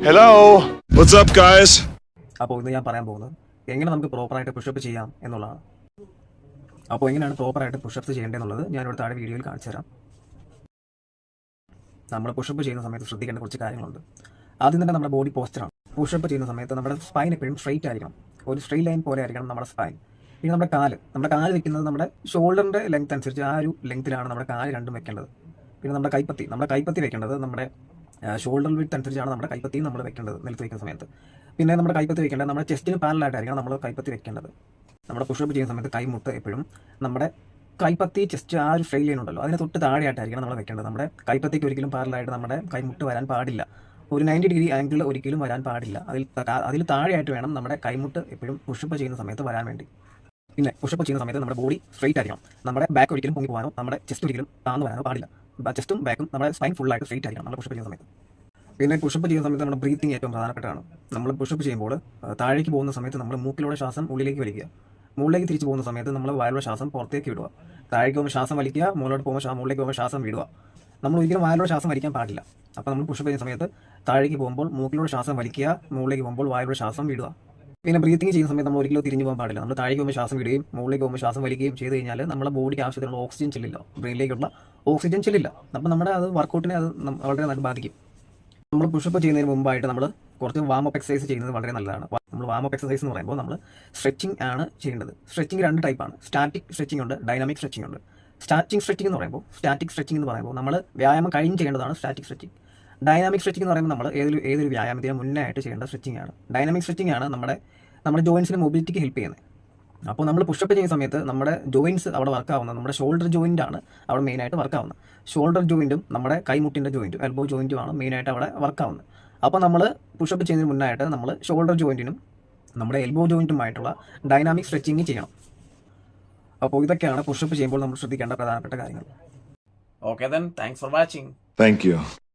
Hello, what's up, guys? അപ്പോൾ ഇന്ന് ഞാൻ പറയാൻ പോകുന്നത് എങ്ങനെ നമുക്ക് പ്രോപ്പറായിട്ട് പുഷപ്പ് ചെയ്യാം എന്നുള്ളതാണ്. അപ്പോൾ എങ്ങനെയാണ് പ്രോപ്പറായിട്ട് പുഷപ്പ്സ് ചെയ്യേണ്ടതെന്നുള്ളത് ഞാൻ ഇവിടെ താഴെ വീഡിയോയിൽ കാണിച്ചു തരാം. നമ്മൾ പുഷപ്പ് ചെയ്യുന്ന സമയത്ത് ശ്രദ്ധിക്കേണ്ട കുറച്ച് കാര്യങ്ങളുണ്ട്. ആദ്യം തന്നെ നമ്മുടെ ബോഡി പോസ്ചറാണ്. പുഷപ്പ് ചെയ്യുന്ന സമയത്ത് നമ്മുടെ സ്പൈൻ എപ്പോഴും സ്ട്രെയിറ്റ് ആയിരിക്കണം. ഒരു സ്ട്രെയിറ്റ് ലൈൻ പോലെ ആയിരിക്കണം നമ്മുടെ സ്പൈൻ. പിന്നെ നമ്മുടെ കാല് വെക്കുന്നത് നമ്മുടെ ഷോൾഡറിൻ്റെ ലെങ്ത് അനുസരിച്ച് ആ ഒരു ലെങ്ത്തിലാണ് നമ്മുടെ കാല് രണ്ടും വെക്കേണ്ടത്. പിന്നെ നമ്മുടെ കൈപ്പത്തി വെക്കേണ്ടത് നമ്മുടെ ഷോൾഡർ വിഡ്ത്ത് അനുസരിച്ചാണ് നമ്മുടെ കൈപ്പത്തി നമ്മൾ വെക്കേണ്ടത് നിലത്ത് വെക്കുന്ന സമയത്ത്. പിന്നെ നമ്മുടെ കൈപ്പത്തി വെക്കേണ്ടത് നമ്മുടെ ചെസ്റ്റിന് പാരലായിട്ടായിരിക്കണം നമ്മൾ കൈപ്പത്തി വെക്കേണ്ടത്. നമ്മുടെ പുഷപ്പ് ചെയ്യുന്ന സമയത്ത് കൈമുട്ട് എപ്പോഴും നമ്മുടെ കൈപ്പത്തി ചെസ്റ്റ് ആ ഒരു സ്ട്രെയിറ്റ് ലൈൻ ഉണ്ടല്ലോ അതിന് തൊട്ട് താഴെയായിട്ടായിരിക്കണം നമ്മൾ വെക്കേണ്ടത്. നമ്മുടെ കൈപ്പത്തിക്ക് ഒരിക്കലും പാരലായിട്ട് നമ്മുടെ കൈമുട്ട് വരാൻ പാടില്ല. ഒരു 90 ഡിഗ്രി ആംഗിൾ ഒരിക്കലും വരാൻ പാടില്ല. അതിൽ താഴെയായിട്ട് വേണം നമ്മുടെ കൈമുട്ട് എപ്പോഴും പുഷപ്പ് ചെയ്യുന്ന സമയത്ത് വരാൻ വേണ്ടി. പിന്നെ പുഷപ്പ് ചെയ്യുന്ന സമയത്ത് നമ്മുടെ ബോഡി സ്ട്രെയിറ്റ് ആയിരിക്കണം. നമ്മുടെ ബാക്ക് ഒരിക്കലും പൊങ്ങി പോകാനോ നമ്മുടെ ചെസ്റ്റ് ഒരിക്കലും താന്നു വരാനോ പാടില്ല. ചെസ്റ്റും ബാക്കും നമ്മുടെ സ്പൈൻ ഫുള്ളായിട്ട് സ്ട്രെയിറ്റ് ആയിരിക്കണം നമ്മൾ പുഷപ്പ് ചെയ്യുന്ന സമയത്ത്. പിന്നെ പുഷപ്പ് ചെയ്യുന്ന സമയത്ത് നമ്മുടെ ബ്രീത്തിങ് ഏറ്റവും പ്രധാനപ്പെട്ടതാണ്. നമ്മൾ പുഷപ്പ് ചെയ്യുമ്പോൾ താഴേക്ക് പോകുന്ന സമയത്ത് നമ്മൾ മൂക്കിലൂടെ ശ്വാസം ഉള്ളിലേക്ക് വലിക്കുക. മുകളിലേക്ക് തിരിച്ചു പോകുന്ന സമയത്ത് നമ്മൾ വായിലൂടെ ശ്വാസം പുറത്തേക്ക് വിടുക. താഴേക്ക് പോകുമ്പോൾ ശ്വാസം വലിക്കുക, മുകളിലോട്ട് പോകുമ്പോൾ മുകളിലേക്ക് പോകുമ്പോൾ ശ്വാസം വിടുക. നമ്മൾ ഒരിക്കലും വായിലൂടെ ശ്വാസം വലിക്കാൻ പാടില്ല. അപ്പോൾ നമ്മൾ പുഷപ്പ് ചെയ്യുന്ന സമയത്ത് താഴേക്ക് പോകുമ്പോൾ മൂക്കിലൂടെ ശ്വാസം വലിക്കുക, മുകളിലേക്ക് പോകുമ്പോൾ വായിലൂടെ ശ്വാസം വിടുക. പിന്നെ ബ്രീത്തിങ് ചെയ്യുന്ന സമയത്ത് നമ്മൾ ഒരിക്കലും തിരിഞ്ഞു പോകാൻ പാടില്ല. നമ്മൾ താഴേക്ക് പോകുമ്പോൾ ശ്വാസം വിടുകയും മുകളിലേക്ക് പോകുമ്പോൾ ശ്വാസം വലിക്കുകയും ചെയ്ത് കഴിഞ്ഞാൽ നമ്മുടെ ബോഡിക്ക് ആവശ്യത്തിനുള്ള ഓക്സിജൻ ചെല്ലില്ല, ബ്രെയിനിലേക്കുള്ള ഓക്സിജൻ ചെല്ലില്ല. അപ്പോൾ നമ്മുടെ അത് വർക്കൗട്ടിനെ അത് വളരെ നല്ല ബാധിക്കും. നമ്മൾ പുഷപ്പ് ചെയ്യുന്നതിന് മുമ്പായിട്ട് നമ്മൾ കുറച്ച് വാമപ്പ് എക്സസൈസ് ചെയ്യുന്നത് വളരെ നല്ലതാണ്. നമ്മൾ വാമപ്പ് എക്സസൈസ് എന്ന് പറയുമ്പോൾ നമ്മൾ സ്ട്രെച്ചിങ് ആണ് ചെയ്യേണ്ടത്. സ്ട്രെച്ചിങ് 2 ടൈപ്പാണ്. സ്റ്റാറ്റിക് സ്ട്രെച്ചിങ് ഉണ്ട്, ഡൈനാമിക് സ്ട്രെച്ചിങ് ഉണ്ട്. സ്റ്റാറ്റിക് സ്ട്രെച്ചിങ് എന്ന് പറയുമ്പോൾ നമ്മൾ വ്യായാമം കഴിഞ്ഞ് ചെയ്യേണ്ടതാണ് സ്റ്റാറ്റിക് സ്ട്രെച്ചിങ്. ഡൈനാമിക് സ്ട്രെച്ചിങ് എന്ന് പറയുമ്പോൾ നമ്മൾ ഏതൊരു വ്യായാമത്തിന് മുന്നേ ആയിട്ട് ചെയ്യേണ്ട സ്ട്രെച്ചിങ് ആണ്. ഡൈനാമിക് സ്ട്രെച്ചിങ് ആണ് നമ്മുടെ ജോയിൻസിന് മൊബിലിറ്റിക്ക് ഹെൽപ്പ് ചെയ്യുന്നത്. അപ്പോൾ നമ്മൾ പുഷപ്പ് ചെയ്യുന്ന സമയത്ത് നമ്മുടെ ജോയിൻസ് അവിടെ വർക്കാവുന്നത് നമ്മുടെ ഷോൾഡർ ജോയിൻ്റ് ആണ് അവിടെ മെയിനായിട്ട് വർക്കാവുന്നത്. ഷോൾഡർ ജോയിൻറ്റും നമ്മുടെ കൈമുട്ടിൻ്റെ ജോയിൻറ്റും എൽബോ ജോയിൻറ്റുമാണ് മെയിനായിട്ട് അവിടെ വർക്കാവുന്നത്. അപ്പോൾ നമ്മൾ പുഷപ്പ് ചെയ്യുന്നതിന് മുന്നായിട്ട് നമ്മൾ ഷോൾഡർ ജോയിൻറ്റിനും നമ്മുടെ എൽബോ ജോയിൻറ്റുമായിട്ടുള്ള ഡൈനാമിക് സ്ട്രെച്ചിങ് ചെയ്യണം. അപ്പോൾ ഇതൊക്കെയാണ് പുഷപ്പ് ചെയ്യുമ്പോൾ നമ്മൾ ശ്രദ്ധിക്കേണ്ട പ്രധാനപ്പെട്ട കാര്യങ്ങൾ. Okay then, thanks for watching. Thank you.